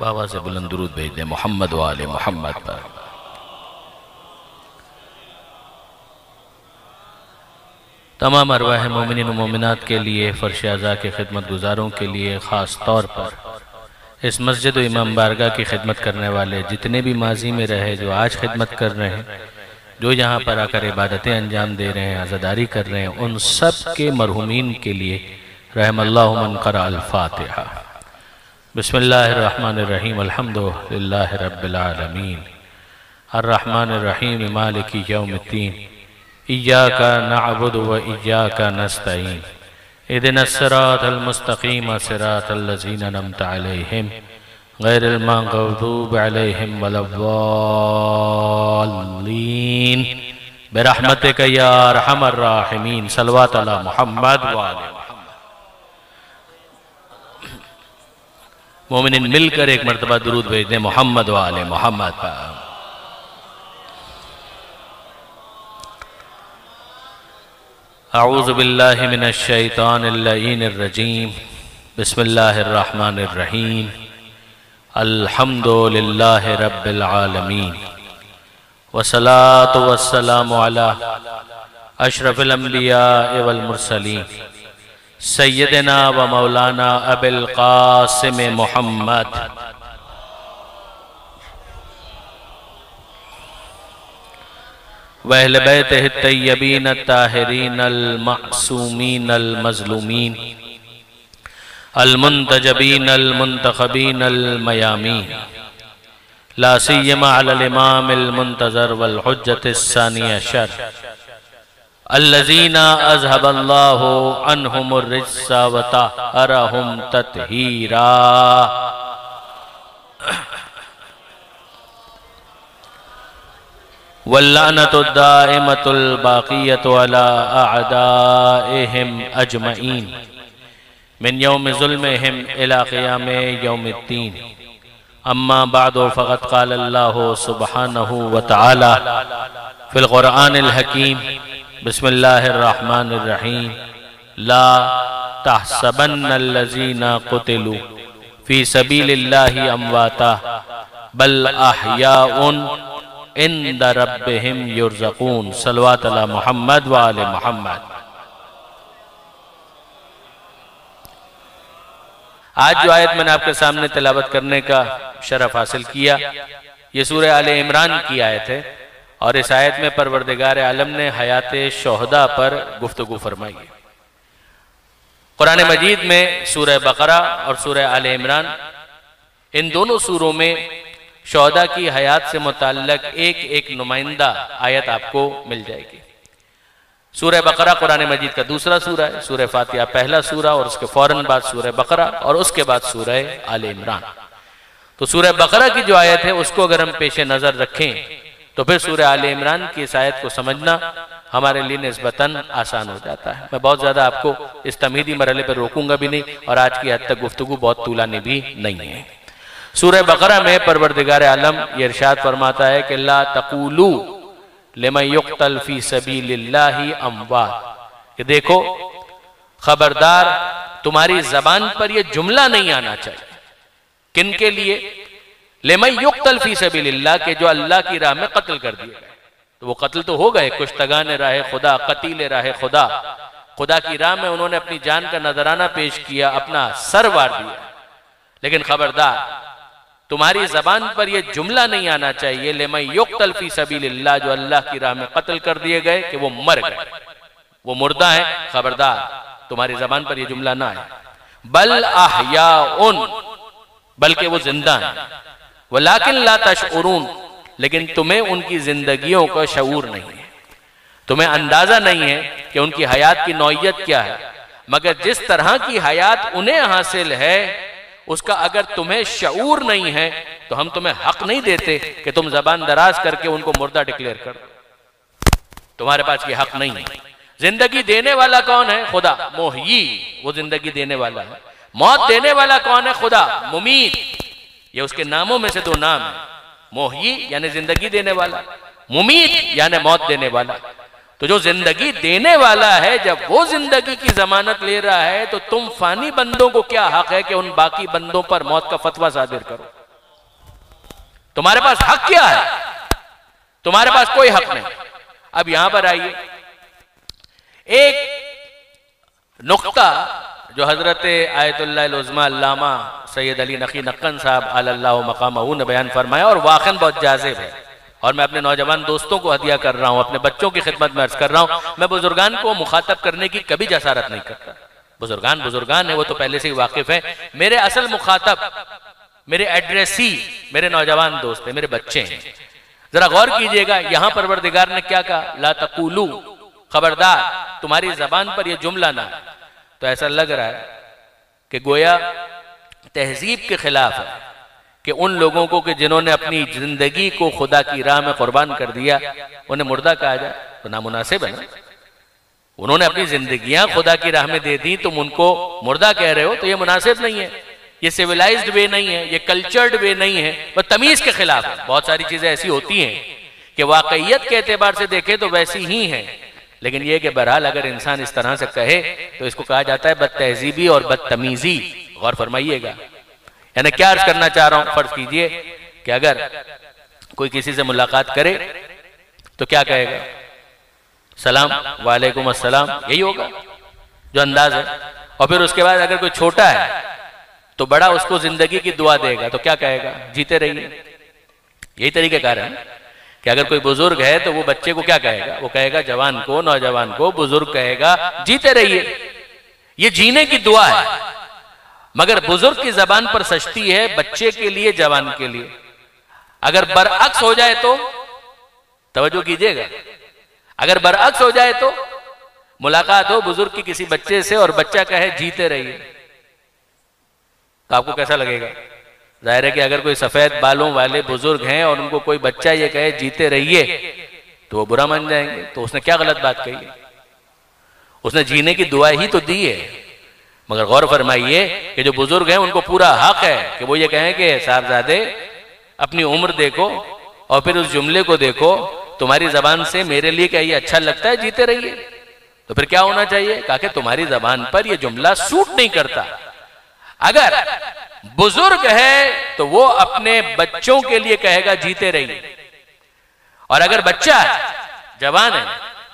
बाबा से बुलंद दुरूद भेज दें मोहम्मद व आले मोहम्मद पर। तमाम अरवाह मोमिनीन व मोमिनात के लिए, फ़र्श अज़ा के खिदमत गुजारों के लिए, ख़ास तौर पर इस मस्जिद व इमाम बारगाह की खिदमत करने वाले जितने भी माजी में रहे, जो आज खिदमत कर रहे हैं, जो यहाँ पर आकर इबादतें अंजाम दे रहे हैं, आज़ादारी कर रहे हैं, उन सब के मरहुमीन के लिए रहमल्लाहु मन क़रा अल-फ़ातिहा। बिस्मिल्लाहिर्रहमानिर्रहीम, अल्हम्दुलिल्लाहि रब्बिल आलमीन, अर्रहमानिर्रहीम, मालिकि यौमिद्दीन, इय्याका नअबुदु व इय्याका नस्तईन, इहदिनस सिरातल मुस्तक़ीम, सिरातल लज़ीना अनअमता अलैहिम, गैरिल मग़दूबि अलैहिम वलद्दाल्लीन, बिरहमतिका या अरहमर राहिमीन। सल्लल्लाहु अला मुहम्मद व आले मुहम्मद। मोमिनीन मिलकर एक मरतबा दुरूद भेज दें मोहम्मद व आले मोहम्मद पर। अऊज़ु बिल्लाहि मिनश शैतानिर लईनिर रजीम, बिस्मिल्लाहिर रहमानिर रहीम, अल्हम्दुलिल्लाहि रब्बिल आलमीन, वस्सलातु वस्सलामु अला अशरफिल अंबिया वल मुरसलीन, सय्यदना व मौलाना अबुल क़ासिम मुहम्मद व अहले बैतिहि तय्यबीन अत्ताहिरीन अल-मअसूमीन अल-मज़लूमीन अल-मुंतजबीन अल-मुंतखबीन अल-मयामीन, ला सिय्यमा अलल इमाम अल-मुंतज़र वल हुज्जत अस्सानी अशर अल्लज़ीना अज़हबल्लाहु अन्हुमुर रिज्सा व तहरहुम तत्हीरा। वल्लानतु दाइमतुल बाक़ियतु अला अअदाइहिम अजमईन मिन यौम ज़ुल्मिहिम इला क़ियाम यौमिद्दीन। अम्मा बअदु फ़क़द क़ाल अल्लाहु सुब्हानहु व तआला फ़िल क़ुरआनिल हकीम, बिस्मिल्लाहिर रहमानिर रहीम, ला तहसबन्नल्लज़ीना क़ुतिलू फ़ी सबीलिल्लाहि अमवाता बल अहयाउन इंद रब्बिहिम युरज़क़ून। सल्लल्लाहु अला मुहम्मद व आले मुहम्मद। आज जो आयत मैंने आपके सामने तिलावत करने का शरफ हासिल किया, ये सूरह आले इमरान की आयत है और इस आयत में परवरदिगार आलम ने हयाते शोहदा पर गुफ्तगू फरमाई है। कुरान मजीद में सूरह बकरा और सूरह आले इमरान, इन दोनों सूरों में शोहदा की हयात से मुताल्लिक एक एक नुमाइंदा आयत आपको मिल जाएगी। सूरह बकरा कुरान मजीद का दूसरा सूरा है, सूरह फातिहा पहला सूरा और उसके फौरन बाद सूरह बकरा और उसके बाद सूरह आले इमरान। तो सूरह बकरा की जो आयत है उसको अगर हम पेश नज़र रखें तो फिर सूरह आले इमरान की इस आयत को समझना हमारे लिए निस्बतन आसान हो जाता है। मैं बहुत ज़्यादा आपको इस तमहीदी मरहले पर रोकूंगा भी नहीं और आज की हद तक गुफ्तगू बहुत तूलानी भी नहीं है। सूरह बकरा में परवरदिगार आलम ये इरशाद फरमाता है कि ला तक़ूलू लिमन युक़तल फ़ी सबीलिल्लाहि अमवात, कि देखो खबरदार तुम्हारी जबान पर यह जुमला नहीं आना चाहिए। किन के लिए? लिमन युक़तल फ़ी सबीलिल्लाह, के जो अल्लाह की राह में कत्ल कर दिए गए। तो वो कत्ल तो हो गए, कुश्तगान राह खुदा, कतील राह खुदा, खुदा की राह में उन्होंने अपनी जान का नजराना पेश किया, अपना सर वार दिया। लेकिन खबरदार तुम्हारी जबान पर यह जुमला नहीं आना चाहिए लिमन युक़तल फ़ी सबीलिल्लाह, जो अल्लाह की राह में कत्ल कर दिए गए, कि वो मर गए, वो मुर्दा है। खबरदार तुम्हारी जबान पर यह जुमला ना आए। बल अहयाउन, बल्कि वो जिंदा है। वलाकिन ला तशउरून, लेकिन तुम्हें उनकी जिंदगियों का शऊर नहीं है, तुम्हें अंदाजा नहीं है कि उनकी हयात की नौइयत क्या है। मगर जिस तरह की हयात उन्हें हासिल है उसका अगर तुम्हें शऊर नहीं है तो हम तुम्हें हक नहीं देते कि तुम जबान दराज करके उनको मुर्दा डिक्लेयर कर दो। तुम्हारे पास ये हक नहीं है। जिंदगी देने वाला कौन है? खुदा। मोहयी, वो जिंदगी देने वाला है। मौत देने वाला कौन है? खुदा। मुमीत, ये उसके नामों में से दो नाम है। मोहयी यानी जिंदगी देने वाला, मुमीत यानी मौत देने वाला। तो जो जिंदगी देने वाला है, जब वो जिंदगी की जमानत ले रहा है तो तुम फानी बंदों को क्या हक है कि उन बाकी बंदों पर मौत का फतवा सादिर करो? तुम्हारे पास हक क्या है? तुम्हारे पास कोई हक नहीं। अब यहां पर आइए, एक नुक्ता जो हजरत आयतुल्लाह उज़्मा अल्लामा सैयद अली नकी नक्कन साहब अल्लाह मकामहू ने बयान फरमाया और वाकई बहुत जाज़िब है, और मैं अपने नौजवान दोस्तों को हदिया कर रहा हूं, अपने बच्चों की खिदमत में अर्ज कर रहा हूं। मैं बुजुर्गान को मुखातब करने की कभी जसारत नहीं करता। बुजुर्गान है, वो तो पहले से ही वाकिफ है। मेरे असल मुखातब, मेरे एड्रेसी मेरे नौजवान दोस्त हैं, मेरे बच्चे हैं। जरा गौर कीजिएगा, यहां परवरदिगार ने क्या कहा? ला तकूलू, खबरदार तुम्हारी जबान पर यह जुमला ना। तो ऐसा लग रहा है कि गोया तहजीब के खिलाफ है कि उन लोगों को कि जिन्होंने अपनी जिंदगी को खुदा की राह में कुर्बान कर दिया, उन्हें मुर्दा कहा जाए तो नामुनासिब है ना। उन्होंने अपनी जिंदगियां खुदा की राह में दे दी, तुम उनको मुर्दा कह रहे हो, तो ये मुनासिब नहीं है, ये सिविलाइज्ड वे नहीं है, ये कल्चर्ड वे नहीं है, वह तमीज के खिलाफ है। बहुत सारी चीजें ऐसी होती हैं कि वाकईयत के एतबार से देखें तो वैसी ही हैं, लेकिन यह कि बहरहाल अगर इंसान इस तरह से कहे तो इसको कहा जाता है बदतहजीबी और बदतमीजी। गौर फरमाइएगा, यानी क्या अर्ज करना चाह रहा हूं, फर्ज कीजिए कि अगर कोई किसी से मुलाकात करे तो क्या कहेगा? सलाम, वालेकुम अस्सलाम, यही होगा जो अंदाज है। और फिर उसके बाद अगर कोई छोटा है तो बड़ा उसको जिंदगी की दुआ देगा, तो क्या कहेगा? जीते रहिए। यही तरीके कार है कि अगर कोई बुजुर्ग है तो वो बच्चे को क्या कहेगा? वो कहेगा जवान को, नौजवान को, बुजुर्ग कहेगा जीते रहिए। ये जीने की दुआ है, मगर बुजुर्ग की जबान पर सजती है बच्चे के लिए, जवान के लिए। अगर बरअक्स हो जाए तो तवज्जो कीजिएगा, अगर बरअक्स हो जाए तो मुलाकात हो बुजुर्ग की किसी बच्चे से और बच्चा कहे जीते रहिए, तो आपको कैसा लगेगा? जाहिर है कि अगर कोई सफेद बालों वाले बुजुर्ग हैं और उनको कोई बच्चा ये कहे जीते रहिए तो वो बुरा मान जाएंगे। तो उसने क्या गलत बात कही है? उसने जीने की दुआ ही तो दी है। मगर गौर फरमाइए कि जो बुजुर्ग हैं उनको पूरा हक है कि वो ये कहें कि साहबजादे अपनी उम्र देखो और फिर उस जुमले को देखो, तुम्हारी जबान से मेरे लिए क्या ये अच्छा लगता है जीते रहिए? तो फिर क्या होना चाहिए? कहा कि तुम्हारी जबान पर यह जुमला सूट नहीं करता। अगर बुजुर्ग है तो वो अपने बच्चों के लिए कहेगा जीते रहिए, और अगर बच्चा है, जवान है,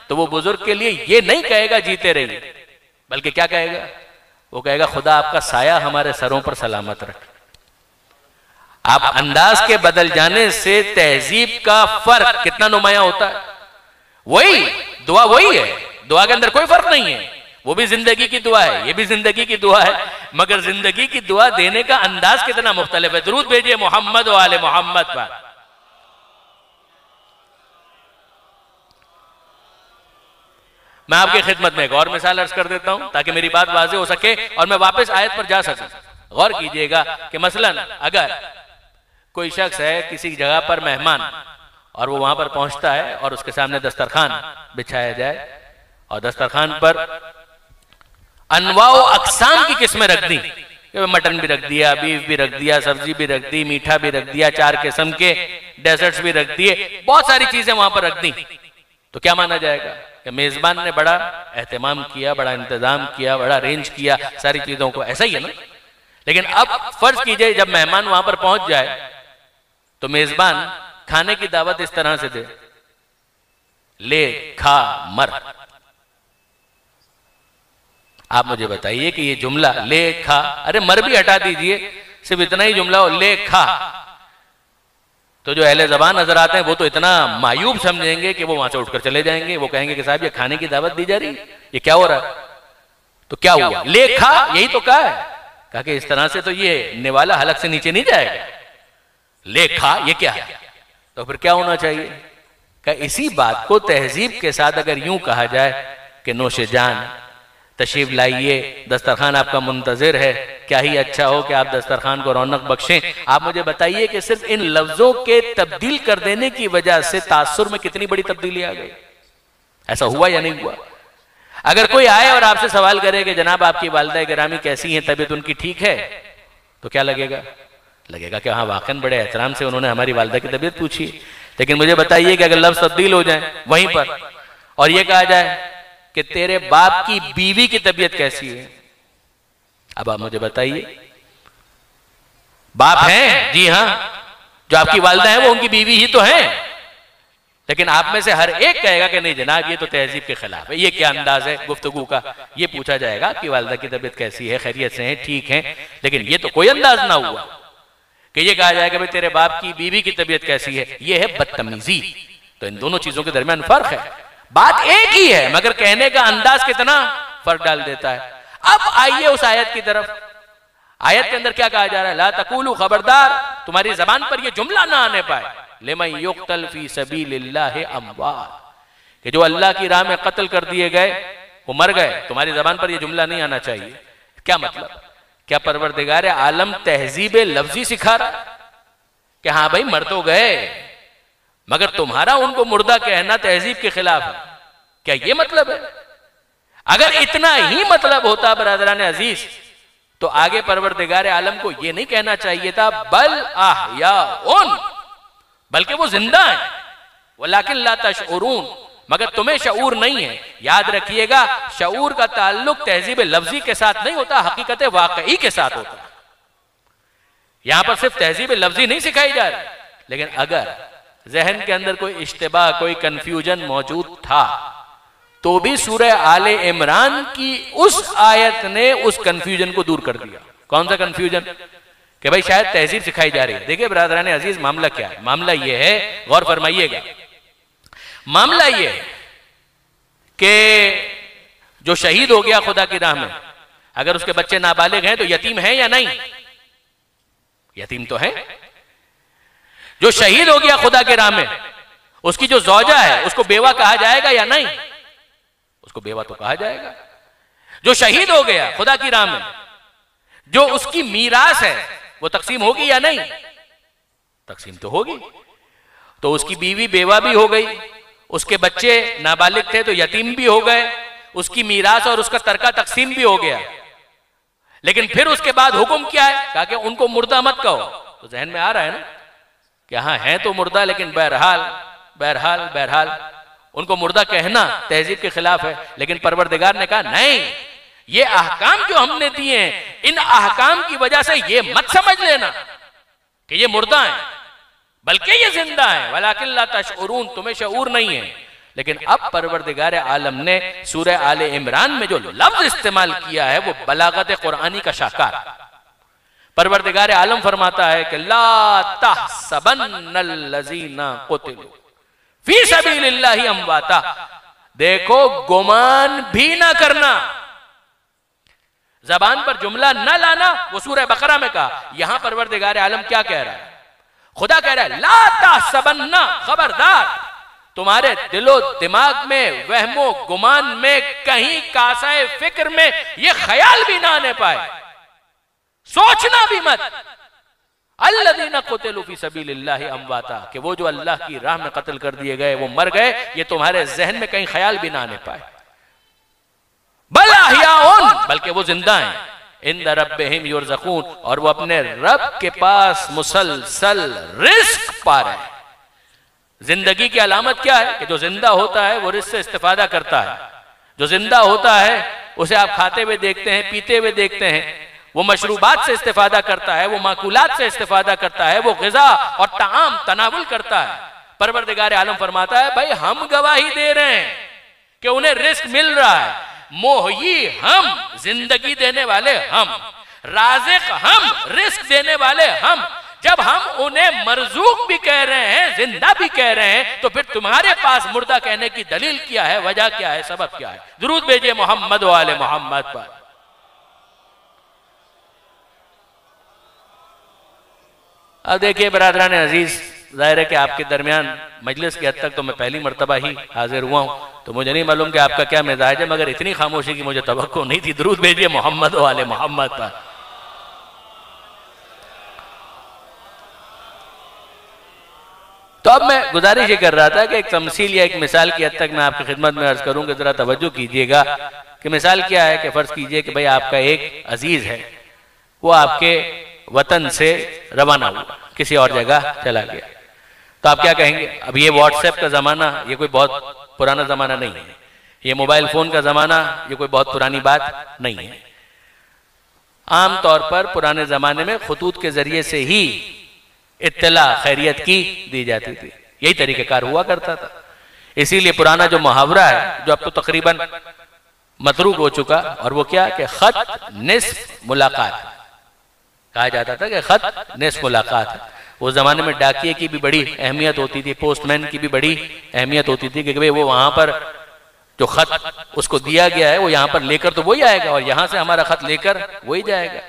तो वो बुजुर्ग के लिए ये नहीं कहेगा जीते रहिए, बल्कि क्या कहेगा? वो कहेगा खुदा आपका साया हमारे सरों पर सलामत रखे। आप अंदाज के बदल जाने से तहजीब का फर्क कितना नुमायां होता है। वही दुआ वही है, दुआ के अंदर कोई फर्क नहीं है। वो भी जिंदगी की दुआ है, ये भी जिंदगी की दुआ है, मगर जिंदगी की दुआ देने का अंदाज कितना मुख्तलिफ है। दुरूद भेजिए मोहम्मद व आले मोहम्मद पर। मैं आपकी खिदमत में एक और मिसाल अर्ज कर देता हूं ताकि मेरी बात वाज़ेह हो सके और मैं वापस आयत पर जा सकूं। गौर कीजिएगा कि मसलन अगर कोई शख्स है किसी जगह पर मेहमान और वो वहां पर पहुंचता है और उसके सामने दस्तरखान बिछाया जाए और दस्तरखान पर अनवाओ अकसाम की किस्में रख दी, मटन भी रख दिया, बीफ भी रख दिया, सब्जी भी रख दी, मीठा भी रख दिया, 4 किस्म के डेजर्ट्स भी रख दिए, बहुत सारी चीजें वहां पर रख दी, तो क्या माना जाएगा कि मेजबान ने बड़ा एहतमाम किया, बड़ा इंतजाम किया, बड़ा अरेंज किया सारी चीजों को। ऐसा ही है ना। लेकिन अब फर्ज कीजिए जब मेहमान वहां पर पहुंच जाए तो मेजबान खाने की दावत इस तरह से दे, ले खा मर। आप मुझे बताइए कि ये जुमला ले खा, अरे मर भी हटा दीजिए, सिर्फ इतना ही जुमला हो ले खा, तो जो अहले ज़बान नजर आते हैं वो तो इतना मायूब समझेंगे कि वो वहां से उठकर चले जाएंगे। वो कहेंगे कि साहब ये खाने की दावत दी जा रही, ये क्या हो रहा है? तो क्या हुआ? ले खा, यही तो कहा है। कहा कि इस तरह से तो ये निवाला हलक से नीचे नहीं जाएगा। ले खा ये क्या है? तो फिर क्या होना चाहिए? कि इसी बात को तहजीब के साथ अगर यूं कहा जाए कि नोशे जान तशरीफ लाइए, दस्तरखान आपका मुंतजिर है, क्या ही अच्छा हो कि आप दस्तरखान को रौनक बख्शें। आप मुझे बताइए कि सिर्फ इन लफ्जों के तब्दील कर देने की वजह से तासुर में कितनी बड़ी तब्दीली आ गई। ऐसा हुआ या नहीं हुआ? अगर कोई आए और आपसे सवाल करे कि जनाब आपकी वालिदा गिरामी कैसी हैं, तबीयत उनकी ठीक है, तो क्या लगेगा? लगेगा कि हाँ वाकई बड़े एहतराम से उन्होंने हमारी वालिदा की तबीयत पूछी। लेकिन मुझे बताइए कि अगर लफ्ज तब्दील हो जाए वहीं पर और ये कहा जाए कि तेरे बाप की बीवी की तबीयत कैसी है, अब आप मुझे बताइए। बाप हैं, जी हां, जो आपकी वालिदा है वो उनकी बीवी ही तो है, लेकिन आप में से हर एक कहेगा कि नहीं जनाब ये तो तहजीब के खिलाफ है। ये क्या अंदाज है गुफ्तगू का? ये पूछा जाएगा कि वालिदा की तबीयत कैसी है, खैरियत से है, ठीक है, लेकिन ये तो कोई अंदाज ना हुआ कि ये कहा जाएगा भाई तेरे बाप की बीवी की तबीयत कैसी है। ये है बदतमीजी। तो इन दोनों चीजों के दरमियान फर्क है। बात एक ही है मगर कहने का अंदाज कितना फर्क डाल देता है। अब आइए उस आयत की तरफ। आयत के अंदर क्या कहा जा रहा है? ला तकूलू, खबरदार तुम्हारी जबान पर यह जुमला ना आने पाए, लिमन युक्तल फी सबीलिल्लाहि अमवात, कि जो अल्लाह की राह में कत्ल कर दिए गए वो मर गए। तुम्हारी जबान पर यह जुमला नहीं आना चाहिए। क्या मतलब? क्या परवरदिगार आलम तहजीब लफ्जी सिखा रहा कि हाँ भाई मर तो गए मगर तुम्हारा उनको मुर्दा कहना तहजीब के खिलाफ है? क्या ये मतलब है? अगर इतना ही मतलब होता बरादरान अजीज, तो आगे परवरदिगार आलम को यह नहीं कहना चाहिए था बल अहयाउन, बल्कि वो जिंदा है, वलाकिन ला तशऊरून, मगर तुम्हें शऊर नहीं है। याद रखिएगा, शऊर का ताल्लुक तहजीब लफ्जी के साथ नहीं होता, हकीकत वाकई के साथ होता है। यहां पर सिर्फ तहजीब लफ्जी नहीं सिखाई जा रही, लेकिन अगर जहन के अंदर कोई इश्तिबाह, कोई कंफ्यूजन मौजूद था तो भी सूरह आले इमरान की उस आयत ने उस कंफ्यूजन को दूर कर दिया। कौन सा कंफ्यूजन? कि भाई शायद तहजीब सिखाई जा रही है। देखिए ब्रादरान अजीज, मामला क्या है? मामला यह है, गौर फरमाइएगा, मामला यह है कि जो शहीद हो गया खुदा की राह में, अगर उसके बच्चे नाबालिग हैं तो यतीम है या नहीं? यतीम तो है। जो शहीद हो गया खुदा की राह में, उसकी जो जौजा है उसको बेवा कहा जाएगा या नहीं? उसको बेवा तो कहा जाएगा। जो शहीद हो गया खुदा की राह में, जो उसकी मीरास है वो तकसीम होगी या नहीं? तकसीम तो होगी। तो उसकी बीवी बेवा भी हो गई, उसके बच्चे नाबालिग थे तो यतीम भी हो गए, उसकी मीरास और उसका तरका तकसीम भी हो गया। लेकिन फिर उसके बाद हुक्म क्या है? कहा कि उनको मुर्दा मत कहो। तो जहन में आ रहा है ना कि हाँ है तो मुर्दा, लेकिन बहरहाल बहरहाल बहरहाल उनको मुर्दा कहना तहजीब के खिलाफ है। लेकिन परवरदिगार ने कहा नहीं, ये अहकाम जो हमने दिए हैं, इन अहकाम की वजह से ये मत समझ लेना कि ये मुर्दा है, बल्कि ये जिंदा है। वलाकिन ला तशऊरून, तुम्हें शऊर नहीं है। लेकिन अब परवरदिगार आलम ने सूरह आले इमरान में जो लफ्ज इस्तेमाल किया है वो बलागत कुरानी का शाहकार। परवरदिगार आलम फरमाता है कि ला तहसबन्नल्लज़ीना क़ुतिलू फी सबीलिल्लाहि अमवाता। देखो, गुमान भी ना करना, जबान पर जुमला ना लाना। वो सूरह बकरा में कहा, यहां परवरदिगार आलम क्या कह रहा है? खुदा कह रहा है ला तहसबन्ना, खबरदार तुम्हारे दिलो दिमाग में, वहमो गुमान में, कहीं कासाए फिक्र में ये ख्याल भी ना आने पाए, सोचना भी मत, अल्लज़ीना क़ुतिलू फी सबीलिल्लाहि अमवाता, कि वो जो अल्लाह की राह में कत्ल कर दिए गए वो मर गए, ये तुम्हारे जहन में कहीं ख्याल भी ना आने पाए। बल अहयाउन, बल्कि वो जिंदा हैं, इंद रब्बिहिम युरज़क़ून, और वो अपने रब के पास मुसलसल रिस्क पा रहे हैं। जिंदगी की अलामत क्या है? कि जो जिंदा होता है वो रिस्क से इस्तिफादा करता है। जो जिंदा होता है उसे आप खाते हुए देखते हैं, पीते हुए देखते हैं, वो मशरूबात से इस्तिफादा करता है, वो माकुलात से इस्तिफादा करता है, वो ग़िज़ा और ताम तनावुल करता है। परवरदिगार आलम फरमाता है भाई हम गवाही दे रहे हैं कि उन्हें रिस्क मिल रहा है। मोहयी हम, जिंदगी देने वाले हम, राज़िक हम, रिस्क देने वाले हम। जब हम उन्हें मरज़ूक भी कह रहे हैं, जिंदा भी कह रहे हैं, तो फिर तुम्हारे पास मुर्दा कहने की दलील क्या है, वजह क्या है, सबब क्या है? दुरूद भेजिए मोहम्मद वाले मोहम्मद पर। अब देखिए बरादरान अजीज, जाहिर है कि आपके दरमियान मजलिस की हद तक तो मैं पहली मरतबा ही हाजिर हुआ हूं, तो मुझे नहीं मालूम कि आपका क्या मिजाज है, मगर इतनी खामोशी की मुझे तवक्को नहीं थी। दुरूद भेजिए मोहम्मद वाले मोहम्मद पर। तो अब मैं गुजारिश ये कर रहा था कि एक तमसील या एक मिसाल की हद तक मैं आपकी खिदमत में अर्ज करूं कि जरा तवज्जो कीजिएगा कि मिसाल क्या है। कि फर्ज कीजिए कि भाई आपका एक अजीज है, वो आपके वतन से रवाना हुआ, किसी और जगह चला गया, तो आप क्या कहेंगे? अब ये व्हाट्सएप का जमाना, ये कोई बहुत पुराना जमाना नहीं है, ये मोबाइल फोन का जमाना, ये कोई बहुत पुरानी बात नहीं है। आमतौर पर पुराने जमाने में खतूत के जरिए से ही इत्तला खैरियत की दी जाती थी। यही तरीक़ेकार हुआ करता था। इसीलिए पुराना जो मुहावरा है, जो अब तो तकरीबन मतरूक हो चुका, और वो क्या कि खत निस्फ मुलाकात कहा जाता था, कि खत निस्फ मुलाकात। उस जमाने में डाकिये की भी बड़ी अहमियत होती थी, पोस्टमैन की भी बड़ी अहमियत होती थी, कि भाई वो वहां पर जो खत उसको दिया गया है वो यहाँ पर लेकर तो वही आएगा, और यहाँ से हमारा खत लेकर वही जाएगा।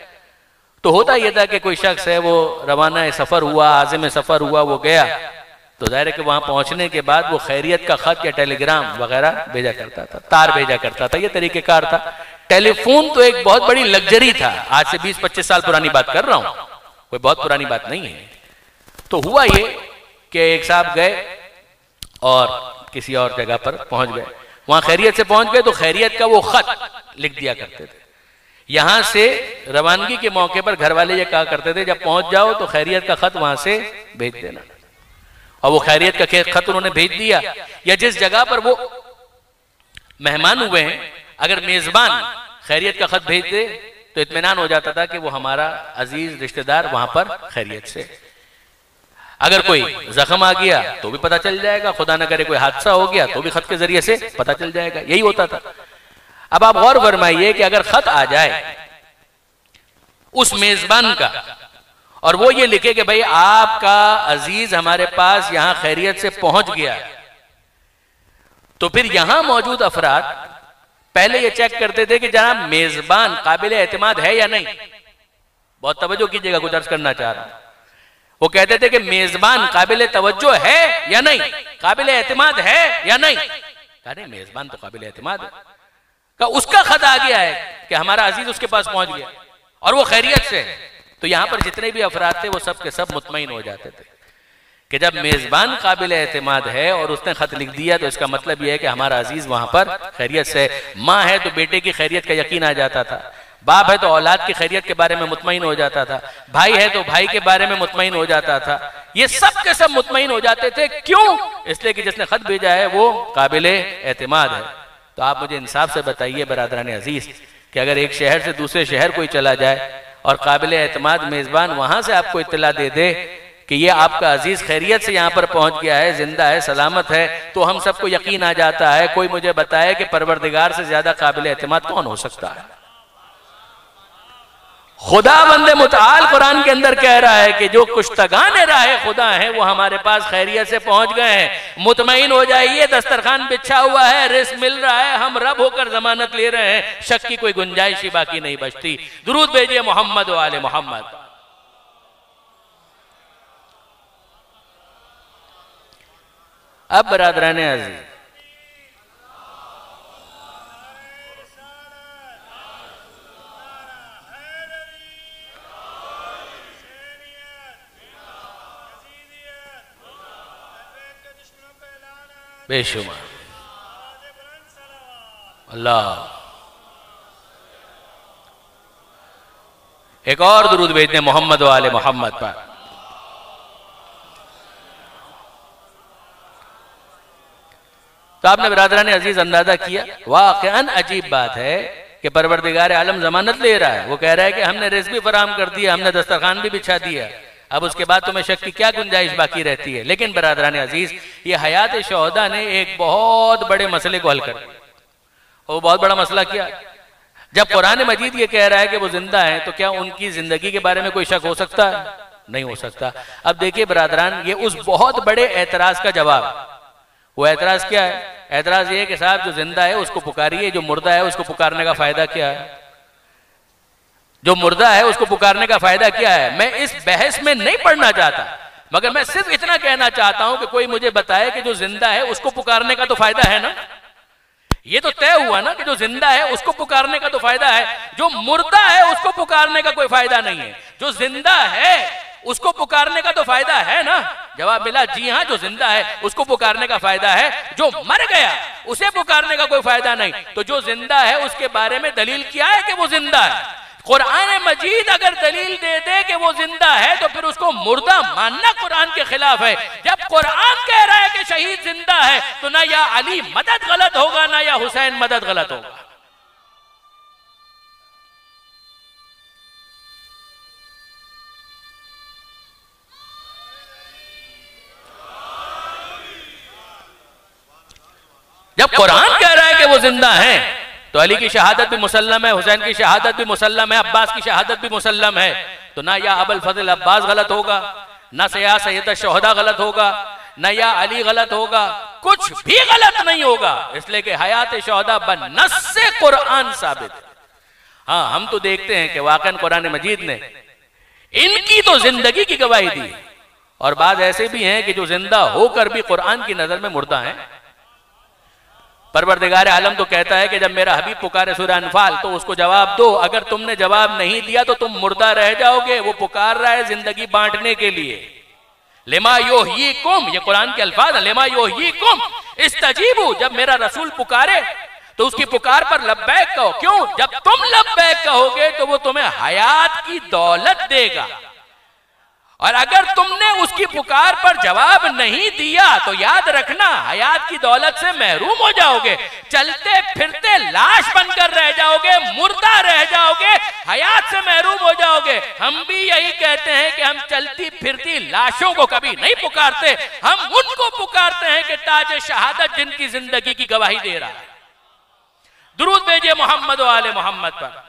तो होता यह था कि कोई शख्स है वो रवाना सफर हुआ, आज़िम सफर हुआ, वो गया, तो जाहिर है कि वहां पहुंचने के बाद वो खैरियत का खत या टेलीग्राम वगैरह भेजा करता था, तार भेजा करता था। ये तरीकेकार था। टेलीफोन तो एक बहुत बड़ी लग्जरी था। आज से 20-25 साल पुरानी बात कर रहा हूं, कोई बहुत पुरानी बात नहीं है। तो हुआ ये कि एक साहब गए और किसी और जगह पर पहुंच गए, वहां खैरियत से पहुंच गए, तो खैरियत का वो खत लिख दिया करते थे। यहां से रवानगी के मौके पर घर वाले ये कहा करते थे, जब पहुंच जाओ तो खैरियत का खत वहां से भेज देना। और वो खैरियत का खत उन्होंने भेज दिया। या जिस जगह पर वो मेहमान हुए हैं, अगर मेजबान खैरियत का खत भेज दे तो इत्मीनान हो जाता था कि वो हमारा अजीज रिश्तेदार वहां पर खैरियत से। अगर कोई जख्म आ गया तो भी पता चल जाएगा, खुदा न करे कोई हादसा हो गया तो भी खत के जरिए से पता चल जाएगा। यही होता था। अब आप गौर फरमाइए कि अगर खत आ जाए उस मेजबान का, और वो ये लिखे कि भाई आपका अजीज हमारे पास यहां खैरियत से पहुंच गया, तो फिर यहां मौजूद अफराद पहले ये चेक करते थे कि जनाब मेजबान काबिल एतमाद है या नहीं। बहुत तवज्जो कीजिएगा, कुछ अर्ज करना चाह रहा हूं। वो कहते थे कि मेजबान काबिल तवज्जो है या नहीं, काबिल एतमाद है या नहीं। कहा नहीं, मेजबान तो काबिल एतमाद है। कहा उसका खत आ गया है कि हमारा अजीज उसके पास पहुंच गया और वो खैरियत से। तो यहां पर जितने भी अफराद थे वो सब के सब मुतमईन हो जाते थे कि जब मेजबान काबिल एतमाद है और उसने खत लिख दिया तो इसका मतलब यह है कि हमारा अजीज वहां पर खैरियत से। माँ है तो बेटे की खैरियत का यकीन आ जाता था, बाप है तो औलाद की खैरियत के बारे में मुतमईन हो जाता था, भाई है तो भाई के बारे में मुतमईन हो जाता था। ये सब के सब मुतमईन हो जाते थे। क्यों? इसलिए कि जिसने खत भेजा है वो काबिल एतमाद है। तो आप मुझे इंसाफ से बताइए बरादरान अजीज कि अगर एक शहर से दूसरे शहर कोई चला जाए और काबिल एतमाद मेजबान वहां से आपको इत्तला दे दे कि ये आपका अजीज खैरियत से यहाँ पर पहुंच गया है, जिंदा है, सलामत है, तो हम सबको यकीन आ जाता है। कोई मुझे बताए कि परवरदिगार से ज्यादा काबिल एतमाद कौन हो सकता है? खुदा बंदे मुताल कुरान के अंदर कह रहा है कि जो कुश्तगाने राहे खुदा है वो हमारे पास खैरियत से पहुंच गए हैं। मुतमईन हो जाइए, दस्तरखान बिछा हुआ है, रिस्क मिल रहा है, हम रब होकर जमानत ले रहे हैं, शक की कोई गुंजाइश ही बाकी नहीं बचती। दुरूद भेजिए मोहम्मद व आले मोहम्मद। अब बरादरान अज़ीज़, बेशुमार अल्लाह। एक और दुरूद भेजते हैं मोहम्मद वाले मोहम्मद पर। तो आपने बिरादरान अजीज अंदाजा किया, वाक़अन अजीब बात है कि परवरदिगार आलम जमानत ले रहा है। वो कह रहा है कि हमने रिज़्क़ भी फराहम कर दिया, हमने दस्तरखान भी बिछा दिया, अब उसके बाद तुम्हें शक की क्या गुंजाइश बाकी रहती है। लेकिन बरादरान अजीज, ये हयात शोहदा ने एक बहुत बड़े मसले को हल कर दिया। और बहुत बड़ा मसला क्या? जब कुरान मजीद ये कह रहा है कि वो जिंदा है, तो क्या उनकी जिंदगी के बारे में कोई शक हो सकता है? नहीं हो सकता। अब देखिए बरादरान, ये उस बहुत बड़े एतराज का जवाब। वो एतराज क्या है? एतराज ये है कि साहब जो जिंदा है उसको पुकारिए, जो मुर्दा है उसको पुकारने का फायदा क्या है? जो मुर्दा है उसको पुकारने का फायदा क्या है? मैं इस बहस में नहीं पढ़ना चाहता, मगर मैं सिर्फ इतना कहना चाहता हूं कि कोई मुझे बताए कि जो जिंदा है उसको पुकारने का तो फायदा है ना। ये तो तय हुआ ना कि जो जिंदा है उसको पुकारने का तो फायदा है, जो मुर्दा है उसको पुकारने का कोई फायदा नहीं है। जो जिंदा है उसको पुकारने का तो फायदा है ना। जवाब मिला, जी हाँ, जो जिंदा है उसको पुकारने का फायदा है, जो मर गया उसे पुकारने का कोई फायदा नहीं। तो जो जिंदा है उसके बारे में दलील क्या है कि वो जिंदा है? कुरान मजीद अगर दलील दे दे कि वो जिंदा है तो फिर उसको मुर्दा मानना कुरान के खिलाफ है। जब कुरान कह रहा है कि शहीद जिंदा है, तो ना या अली मदद गलत होगा ना या हुसैन मदद गलत होगा। जब कुरान कह रहा है कि वो जिंदा हैं, तो अली की शहादत भी मुसल्लम है, हुसैन की शहादत भी मुसल्लम है, अब्बास की शहादत भी मुसल्लम है। तो ना या अबुल फजल अब्बास गलत होगा, ना या सैयद शोहदा गलत होगा, ना या अली गलत होगा, कुछ भी गलत नहीं होगा, इसलिए कि हयात शोहदा बन्नस से कुरान साबित। हाँ, हम तो देखते हैं कि वाकई कुरान मजीद ने इनकी तो जिंदगी की गवाही दी, और बाद ऐसे भी हैं कि जो जिंदा होकर भी कुरान की नजर में मुर्दा हैं। परवरदिगार आलम तो कहता है कि जब मेरा हबीब पुकारे सूरह अनफाल तो उसको जवाब दो, अगर तुमने जवाब नहीं दिया तो तुम मुर्दा रह जाओगे। वो पुकार रहा है जिंदगी बांटने के लिए। लिमा युहयीकुम, ये कुरान के अल्फाज, लिमा युहयीकुम इस्तजीबू, जब मेरा रसूल पुकारे तो उसकी पुकार पर लब्बैक कहो। क्यों? जब तुम लब्बैक कहोगे तो वो तुम्हें हयात की दौलत देगा, और अगर तुमने उसकी पुकार पर जवाब नहीं दिया तो याद रखना हयात की दौलत से महरूम हो जाओगे, चलते फिरते लाश बनकर रह जाओगे, मुर्दा रह जाओगे, हयात से महरूम हो जाओगे। हम भी यही कहते हैं कि हम चलती फिरती लाशों को कभी नहीं पुकारते, हम उनको पुकारते हैं कि ताज शहादत जिनकी जिंदगी की गवाही दे रहा है। दुरूद भेजिए मोहम्मद व आले मोहम्मद पर।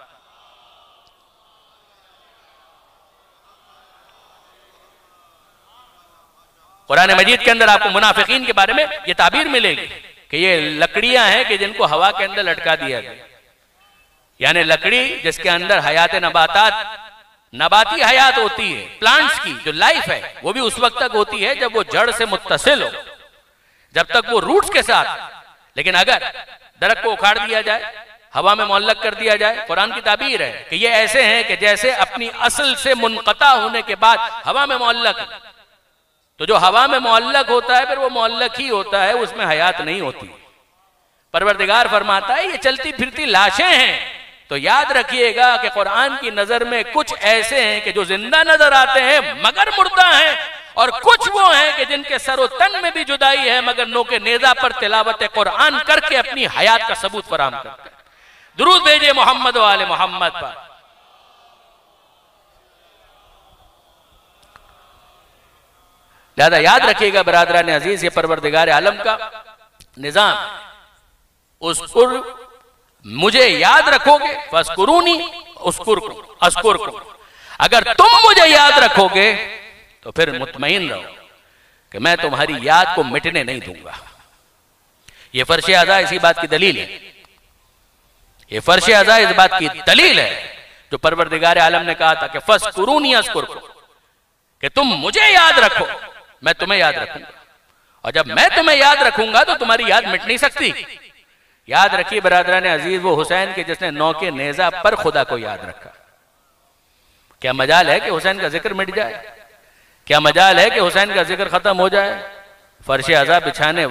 कुरान मजीद के अंदर आपको मुनाफिकीन के बारे में ये ताबीर मिलेगी कि ये लकड़ियां हैं कि जिनको हवा के अंदर लटका दिया गया, यानी लकड़ी जिसके अंदर हयात नबातात, नबाती हयात होती है, प्लांट्स की जो लाइफ है वो भी उस वक्त तक होती है जब वो जड़ से मुत्तसिल हो, जब तक वो रूट्स के साथ। लेकिन अगर दरख्त को उखाड़ दिया जाए, हवा में मुअल्लक कर दिया जाए, कुरान की ताबीर है कि ये ऐसे हैं कि जैसे अपनी असल से मुनक़ता होने के बाद हवा में मुअल्लक। तो जो हवा में मुअल्लक होता है फिर वो मुअल्लक ही होता है, उसमें हयात नहीं होती। परवरदिगार फरमाता है ये चलती फिरती लाशें हैं। तो याद रखिएगा कि कुरान की नजर में कुछ ऐसे हैं कि जो जिंदा नजर आते हैं मगर मुर्दा हैं, और कुछ वो हैं कि जिनके सरो तन में भी जुदाई है मगर नोके नेजा पर तिलावत कुरान करके अपनी हयात का सबूत फराहम करते हैं। दुरूद भेजिए मोहम्मद व आले मोहम्मद पर। लिहाजा याद रखिएगा बरादरान अजीज, ये परवरदिगार आलम का निजाम। उसको मुझे याद रखोगे फस्कुरूनी अस्कुरकुम, अगर तुम मुझे याद रखोगे तो फिर मुतमईन रहो कि मैं तुम्हारी याद को मिटने नहीं दूंगा। ये फर्श अज़ा इसी बात की दलील है, ये फर्श अज़ा इस बात की दलील है जो परवरदिगार आलम ने कहा था कि फस्कुरूनी अस्कुरकुम, कि तुम मुझे याद रखो मैं तुम्हें याद रखूंगा, और जब मैं तुम्हें याद रखूंगा तो तुम्हारी याद मिट नहीं सकती। याद रखिए बरादरान अजीज, वो हुसैन के जिसने नौके नेजा पर खुदा को याद रखा। क्या मजाल है कि हुसैन का जिक्र मिट जाए? क्या मजाल है कि हुसैन का जिक्र खत्म हो जाए? फर्श अज़ा बिछाने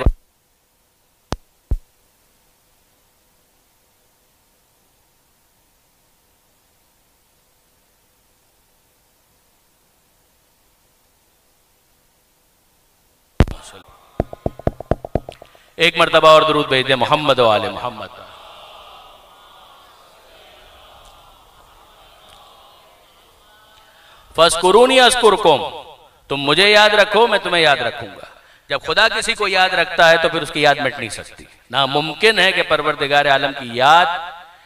एक मर्तबा और दुरूद भेज दे मोहम्मद व आले मोहम्मद। फस्कुरूनी अस्कुरकुम, तुम मुझे याद रखो मैं तुम्हें याद रखूंगा। जब खुदा किसी को याद रखता है तो फिर उसकी याद मिट नहीं सकती। ना मुमकिन है कि परवरदिगार आलम की याद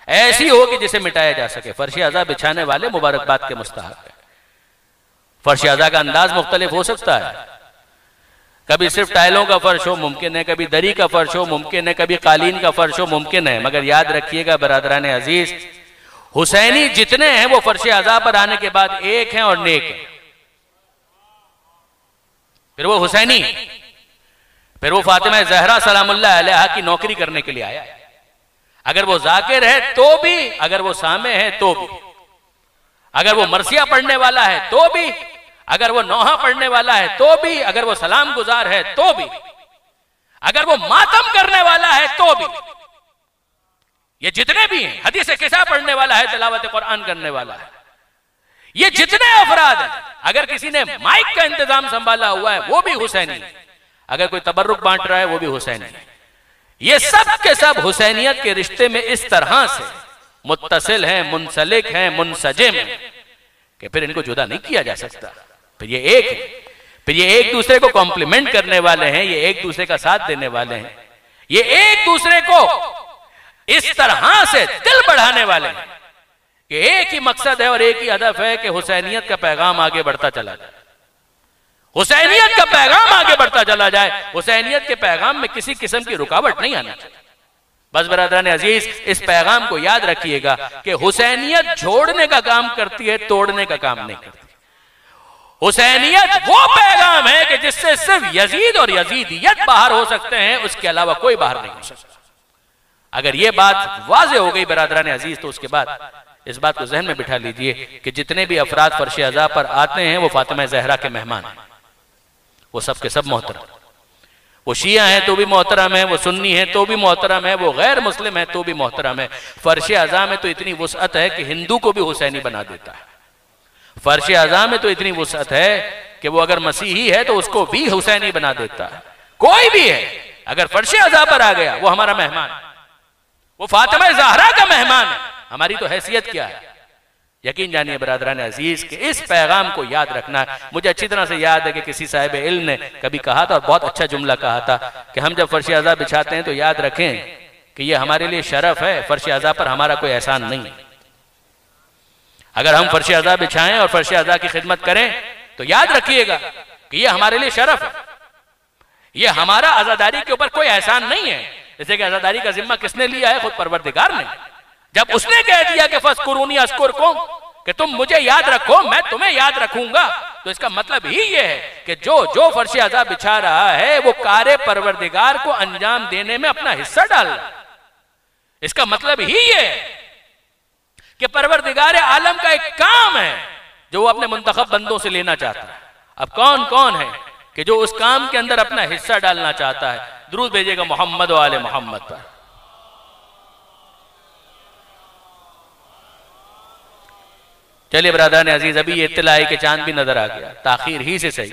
ऐसी हो कि जिसे मिटाया जा सके। फर्श अज़ा बिछाने वाले मुबारकबाद के मुस्तहक है। फर्श अज़ा का अंदाज मुख्तलिफ हो सकता है, कभी सिर्फ टाइलों का फर्श हो मुमकिन है, कभी दरी का फर्श हो मुमकिन है, कभी कालीन का फर्श हो मुमकिन है। मगर याद रखिएगा बरादरान अजीज, हुसैनी जितने हैं वो फर्श अज़ा पर आने के बाद एक हैं और नेक हैं। फिर वो हुसैनी, फिर वो फातिमा ज़हरा सलामुल्लाह अलैहा की नौकरी करने के लिए आया। अगर वो जाकिर है तो भी, अगर वो सामे है तो भी, अगर वो मरसिया पढ़ने वाला है तो भी, अगर वो नौहा पढ़ने वाला है तो भी, अगर वो सलाम गुजार है तो भी, अगर वो मातम करने वाला है तो भी, ये जितने भी हैं, हदीस किसा पढ़ने वाला है, तिलावत कुरान करने वाला है, ये जितने अफराद हैं, अगर किसी ने माइक का इंतजाम संभाला हुआ है वो भी हुसैनी, अगर कोई तबर्रुक बांट रहा है वो भी हुसैनी। ये सब के सब हुसैनियत के रिश्ते में इस तरह से मुत्तसिल हैं, मुनसलिक हैं, मुनसजिम हैं कि फिर इनको जुदा नहीं किया जा सकता। फिर ये एक दूसरे को कॉम्प्लीमेंट करने वाले हैं, ये एक दूसरे का साथ देने वाले हैं, ये एक दूसरे को इस तरह से दिल बढ़ाने वाले हैं कि एक ही मकसद है और एक ही हदफ है कि हुसैनियत का पैगाम आगे बढ़ता चला जाए, हुसैनियत का पैगाम आगे बढ़ता चला जाए। हुसैनियत के पैगाम में किसी किस्म की रुकावट नहीं आनी चाहिए। बस बरादरान अजीज, इस पैगाम को याद रखिएगा कि हुसैनियत जोड़ने का काम करती है, तोड़ने का काम नहीं करती। हुसैनियत वो पैगाम है कि जिससे सिर्फ यजीद और यजीदियत बाहर हो सकते हैं, उसके अलावा कोई बाहर नहीं हो सकता। अगर ये बात वाज़ेह हो गई बरादरान अजीज, तो उसके बाद इस बात को जहन में बिठा लीजिए कि जितने भी अफराद फर्श अज़ा पर आते हैं वो फातिमा ज़हरा के मेहमान हैं। वो सब के सब मोहतरम, वो शिया हैं तो भी मोहतरम है, वो सुन्नी है तो भी मोहतरम है, वो गैर मुस्लिम है तो भी मोहतरम है। फर्श अज़ा में तो इतनी वुसअत है कि हिंदू को भी हुसैनी बना देता है। फर्श अज़ा में तो इतनी वुसअत है कि वो अगर मसीही है तो उसको भी हुसैनी बना देता है। कोई भी है अगर फर्श अज़ा पर आ गया वो हमारा मेहमान, वो फातिमा ज़हरा का मेहमान है। हमारी तो हैसियत क्या है? यकीन जानिए बरादरान अजीज के इस पैगाम को याद रखना है। मुझे अच्छी तरह से याद है कि किसी साहिब इल्म ने कभी कहा था और बहुत अच्छा जुमला कहा था कि हम जब फर्श अज़ा बिछाते हैं तो याद रखें कि ये हमारे लिए शरफ है, फर्श अज़ा पर हमारा कोई एहसान नहीं है। अगर हम फर्श अज़ा बिछाएं और फर्श अज़ा की खिदमत करें तो याद रखिएगा कि ये हमारे लिए शरफ है, ये हमारा आज़ादारी के ऊपर कोई एहसान नहीं है। जैसे कि आज़ादारी का जिम्मा किसने लिया है? खुद परवरदिगार ने। जब उसने कह दिया कि फस्कुरूनी अस्कुरकुम, कि तुम मुझे याद रखो मैं तुम्हें याद रखूंगा, तो इसका मतलब ही ये है कि जो जो फर्श अज़ा बिछा रहा है वो कार्य परवरदिगार को अंजाम देने में अपना हिस्सा डाल रहा है। इसका मतलब ही ये है कि परवरदिगार आलम का एक काम है जो वो अपने मुंतखब बंदों से लेना चाहता है। अब कौन कौन है कि जो उस काम के अंदर अपना हिस्सा डालना चाहता है? दुरूद भेजिएगा मोहम्मद व आले मोहम्मद पर। चलिए बरादरान अजीज, अभी ये इत्तला है कि चांद भी नजर आ गया, ताखीर ही से सही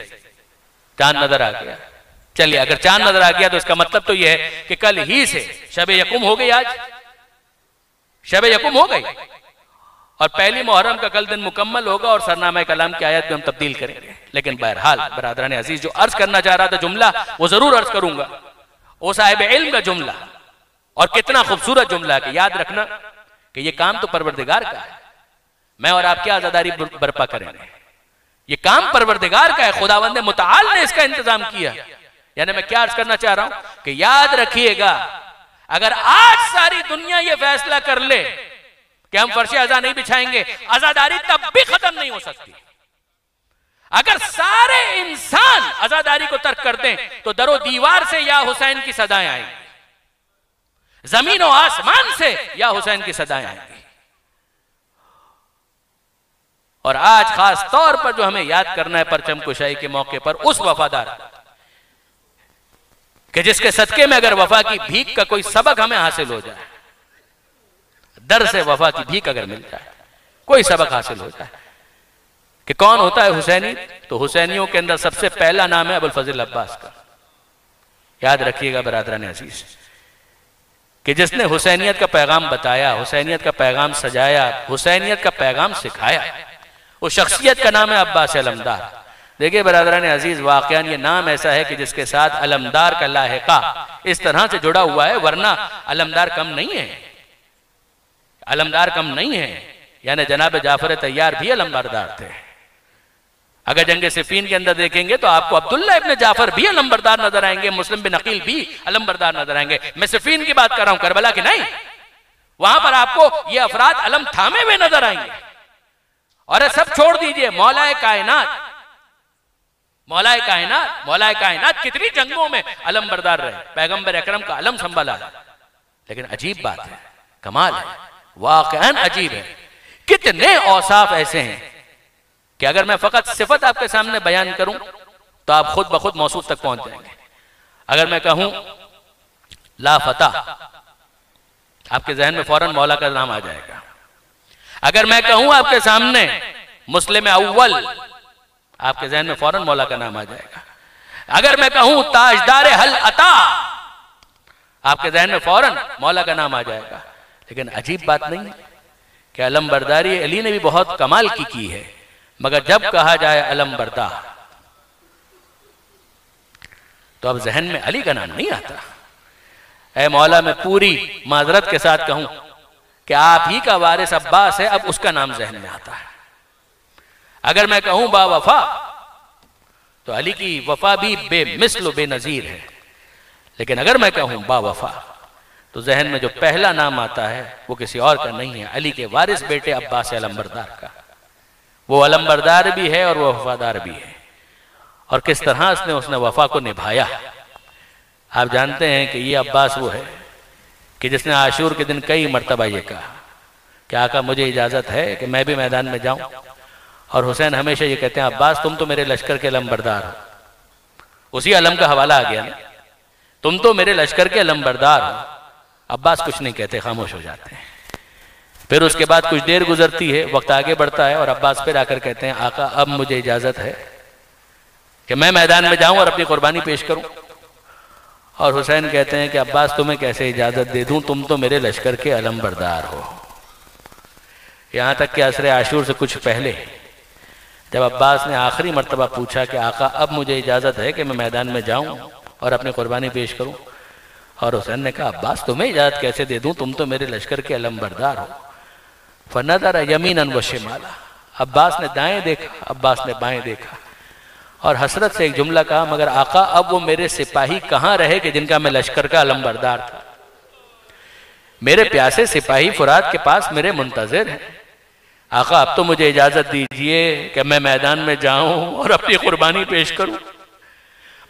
चांद नजर आ गया। चलिए अगर चांद नजर आ गया तो इसका मतलब तो यह है कि कल ही से शब यकुम हो गई, आज शब यकुम हो गई और पहली मुहर्रम का कल दिन मुकम्मल होगा और सरनामा कलाम की आयत में हम तब्दील करेंगे। लेकिन बहरहाल बरादरान अजीज, जो अर्ज करना चाह रहा था जुमला वो जरूर अर्ज करूंगा, वो साहिब इल्म का जुमला, और कितना खूबसूरत जुमला कि याद रखना कि ये काम तो परवरदिगार का है। मैं और आप क्या आजादारी बर्पा करेंगे? ये काम परवरदिगार का है, खुदावंद मुताल ने इसका इंतजाम किया। यानी मैं क्या अर्ज करना चाह रहा हूं कि याद रखिएगा, अगर आज सारी दुनिया ये फैसला कर ले कि हम फर्श अज़ा नहीं बिछाएंगे, आजादारी तब भी खत्म नहीं हो सकती। अगर सारे इंसान आजादारी को तर्क कर दें तो दरो दीवार से या हुसैन की सदाएं आएंगी, जमीन और आसमान से या हुसैन की सदाएं आएंगी। और आज खास तौर पर जो हमें याद करना है परचम कुशाई के मौके पर, उस वफादार कि जिसके सदके में अगर वफा की भीख का कोई सबक हमें हासिल हो जाए, दर से वफा की भीख अगर मिल जाए, कोई सबक हासिल हो जाए कि कौन होता है हुसैनी, तो हुसैनियों के अंदर सबसे पहला नाम है अबुल फजल अब्बास का। याद रखिएगा बरादरान अजीज कि जिसने हुसैनियत का पैगाम बताया, हुसैनियत का पैगाम सजाया, हुसैनियत का पैगाम सिखाया, वो शख्सियत का नाम है अब्बास अलमदार। देखिए बरादरान अजीज, वाकयान ये नाम ऐसा है कि जिसके साथ अलमदार का लाहिका इस तरह से जुड़ा हुआ है, वरना अलमदार कम नहीं है, अलमदार कम नहीं है। यानी जनाब जाफर तैयार भी अलमबरदार थे। अगर जंग सिफीन के अंदर देखेंगे तो आपको अब्दुल्ला इब्न जाफर भी अलमबरदार नजर आएंगे, मुस्लिम बिन अकील भी अलमबरदार नजर आएंगे। मैं सिफीन की बात कर रहा हूं, करबला की नहीं। वहां पर आपको ये अफराद अलम थामे हुए नजर आएंगे। और सब छोड़ दीजिए, मौलाए कायनात, मौलाए कायनात, मौलाए कायनात कितनी जंगों में अलम बरदार रहे, पैगंबर अकरम का अलम संभाला। लेकिन अजीब बात है, कमाल है, वाकईन अजीब है, कितने औसाफ ऐसे हैं कि अगर मैं फकत सिफत आपके सामने बयान करूं तो आप खुद ब खुद मौसूफ तक पहुंच जाएंगे। अगर मैं कहूं ला फतह, आपके जहन में फौरन मौला का नाम आ जाएगा। अगर मैं कहूं आपके सामने मुस्लिम अव्वल, आपके जहन में फौरन मौला का नाम आ जाएगा। अगर मैं कहूं ताजदार हल अता, आपके जहन में फौरन मौला का नाम आ जाएगा। लेकिन अजीब बात नहीं कि अलम बरदारी अली ने भी बहुत कमाल की है, मगर जब कहा जाए अलम बरदार तो अब जहन में अली का नाम नहीं आता। ऐ मौला मैं पूरी माजरत के साथ कहूं कि आप ही का वारिस अब्बास है, अब उसका नाम जहन में आता है। अगर मैं कहूं बा वफा तो अली की वफा भी बेमिस्ल बेनजीर है, लेकिन अगर मैं कहूं बा वफा तो जहन में जो पहला नाम आता है वो किसी और का नहीं है, अली के वारिस बेटे अब्बास अलंबरदार का। वो अलंबरदार भी है और वो वफादार भी है, और किस तरह उसने वफा को निभाया। आप जानते हैं कि ये अब्बास वो है कि जिसने आशूर के दिन कई मर्तबा ये कहा कि आका मुझे इजाज़त है कि मैं भी मैदान में जाऊं, और हुसैन हमेशा ये कहते हैं अब्बास तुम तो मेरे लश्कर के अलंबरदार हो। उसी अलम का हवाला आ गया ना, तुम तो मेरे लश्कर के अलंबरदार हो। अब्बास कुछ नहीं कहते, खामोश हो जाते हैं। फिर उसके बाद कुछ देर गुजरती है, वक्त आगे बढ़ता है और अब्बास फिर आकर कहते हैं आका अब मुझे इजाज़त है कि मैं मैदान में जाऊं और अपनी कुर्बानी पेश करूं। और हुसैन कहते हैं कि अब्बास तुम्हें कैसे इजाज़त दे दूं, तुम तो मेरे लश्कर के अलंबरदार हो। यहाँ तक कि असर आशूर से कुछ पहले जब अब्बास ने आखिरी मर्तबा पूछा कि आका अब मुझे इजाज़त है कि मैं मैदान में जाऊं और अपनी कुर्बानी पेश करूं, और हुसैन ने कहा अब्बास तुम्हें इजाज़त कैसे दे दूं, तुम तो मेरे लश्कर के अलंबरदार हो। फनदर यमीनन व शिमाला, अब्बास ने दाएं देखा, अब्बास ने बाएं देखा, और हसरत से एक जुमला कहा मगर आका अब वो मेरे सिपाही कहाँ रहे कि जिनका मैं लश्कर का अलंबरदार था। मेरे प्यासे सिपाही फुरात के पास मेरे मुंतजिर हैं। आका अब तो मुझे इजाज़त दीजिए कि मैं मैदान में जाऊं और अपनी कुर्बानी पेश करूं।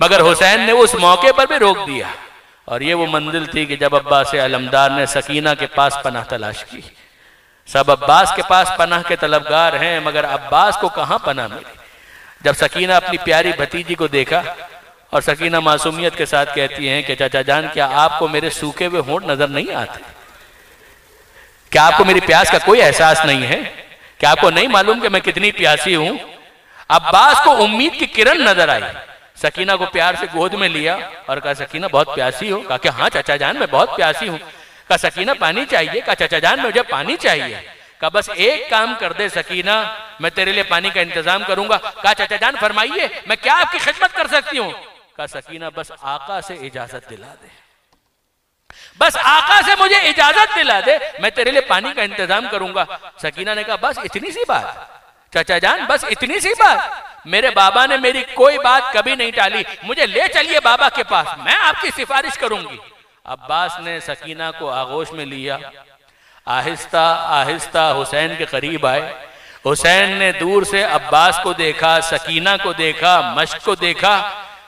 मगर हुसैन ने उस मौके पर भी रोक दिया, और ये वो मंजिल थी कि जब अब्बास अलमदार ने सकीना के पास पनाह तलाश की। सब अब्बास के पास पनाह के तलबगार हैं, मगर अब्बास को कहाँ पनाह मिली। जब सकीना अपनी प्यारी भतीजी को देखा, और सकीना मासूमियत के साथ कहती हैं कि चाचा जान क्या आपको मेरे सूखे हुए होंठ नजर नहीं आते? क्या आपको मेरी प्यास का कोई एहसास नहीं है? क्या आपको नहीं मालूम कि मैं कितनी प्यासी हूं? अब्बास को उम्मीद की किरण नजर आई। सकीना को प्यार से गोद में लिया और कहा सकीना बहुत प्यासी हो? कहा कि हाँ चाचा जान मैं बहुत प्यासी हूँ। कहा सकीना पानी चाहिए? कहा चाचा जान मुझे पानी चाहिए। कहा बस एक काम कर दे सकीना, मैं तेरे लिए पानी का इंतजाम करूंगा। कहा चाचा जान फरमाइए मैं क्या आपकी खिदमत कर सकती हूँ? कहा सकीना बस आका से इजाजत दिला दे, बस आका से मुझे इजाजत दिला दे, मैं तेरे लिए पानी का इंतजाम करूंगा। सकीना ने कहा बस इतनी सी बात चाचा जान, बस इतनी सी बात? मेरे बाबा ने मेरी कोई बात कभी नहीं टाली, मुझे ले चलिए बाबा के पास, मैं आपकी सिफारिश करूंगी। अब्बास ने सकीना को आगोश में लिया, आहिस्ता आहिस्ता हुसैन के करीब आए। हुसैन ने दूर से अब्बास को देखा, सकीना को देखा, मश्क को देखा,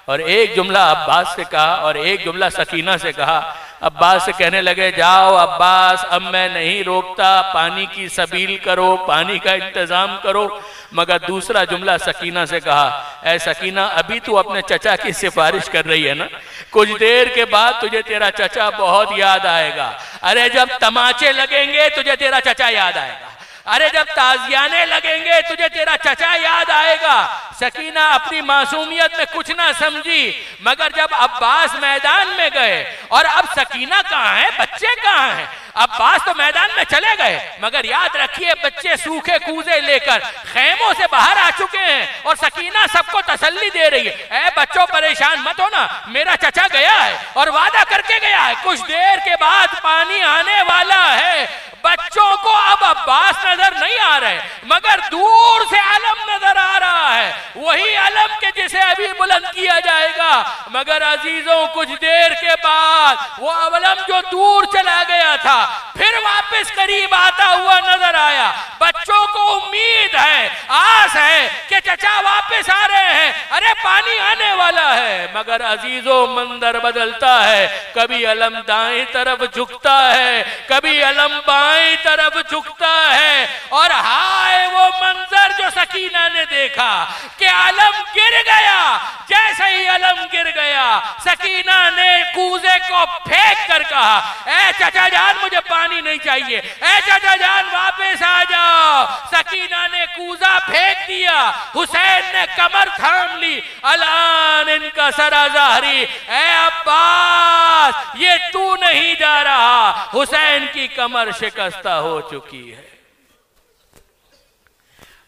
और एक जुमला अब्बास से कहा और एक जुमला सकीना से कहा। अब्बास से कहने लगे जाओ अब्बास अब मैं नहीं रोकता, पानी की सबील करो, पानी का इंतजाम करो। मगर दूसरा जुमला सकीना से कहा, ऐ सकीना अभी तू अपने चचा की सिफारिश कर रही है ना, कुछ देर के बाद तुझे तेरा चचा बहुत याद आएगा। अरे जब तमाचे लगेंगे तुझे तेरा चचा याद आएगा, अरे जब ताजियाने लगेंगे तुझे तेरा चचा याद आएगा। सकीना अपनी मासूमियत में कुछ ना समझी, मगर जब अब्बास मैदान में गए, और अब सकीना कहाँ है, बच्चे कहाँ हैं? अब्बास तो मैदान में चले गए, मगर याद रखिए बच्चे सूखे कूजे लेकर खेमों से बाहर आ चुके हैं, और सकीना सबको तसल्ली दे रही है, ऐ बच्चों परेशान मत हो ना, मेरा चचा गया है और वादा करके गया है, कुछ देर के बाद पानी आने वाला है। बच्चों को अब अब्बास नजर नहीं आ रहे, मगर दूर से अलम नजर आ रहा है, वही अलम के जिसे अभी बुलंद किया जाएगा। मगर अजीजों कुछ देर के बाद वो अलम जो दूर चला गया था फिर वापस करीब आता हुआ नजर आया। बच्चों को उम्मीद है, आस है कि चचा वापस आ रहे हैं, अरे पानी आने वाला है। मगर अजीजों मंजर बदलता है, कभी अलम दाएं तरफ झुकता है, कभी अलम बाएं तरफ झुकता है, और हाय वो मंजर जो सकीना ने देखा कि अलम गिर गया। जैसे ही अलम गिर गया सकीना ने कूजे को फेंक कर कहा, ऐ चचा जान मुझे पानी नहीं चाहिए, ऐ चचा जान वापस आ जाओ। सकीना ने कूजा फेंक दिया, हुसैन ने कमर थाम ली, अलान इनका सरा ज़ाहरी, ऐ अब्बास ये तू नहीं जा रहा, हुसैन की कमर शिकस्ता हो चुकी है।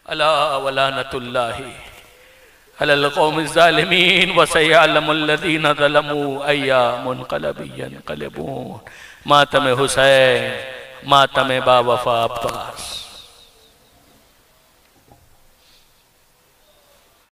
अला वलानतुल्लाहि अलल कौमिज़ ज़ालिमीन व सयअलमुल लज़ीना ज़लमू अय्या मुनक़लबिन यनक़लिबून। मातम हुसैन, मातम बावफ़ा अब्बास।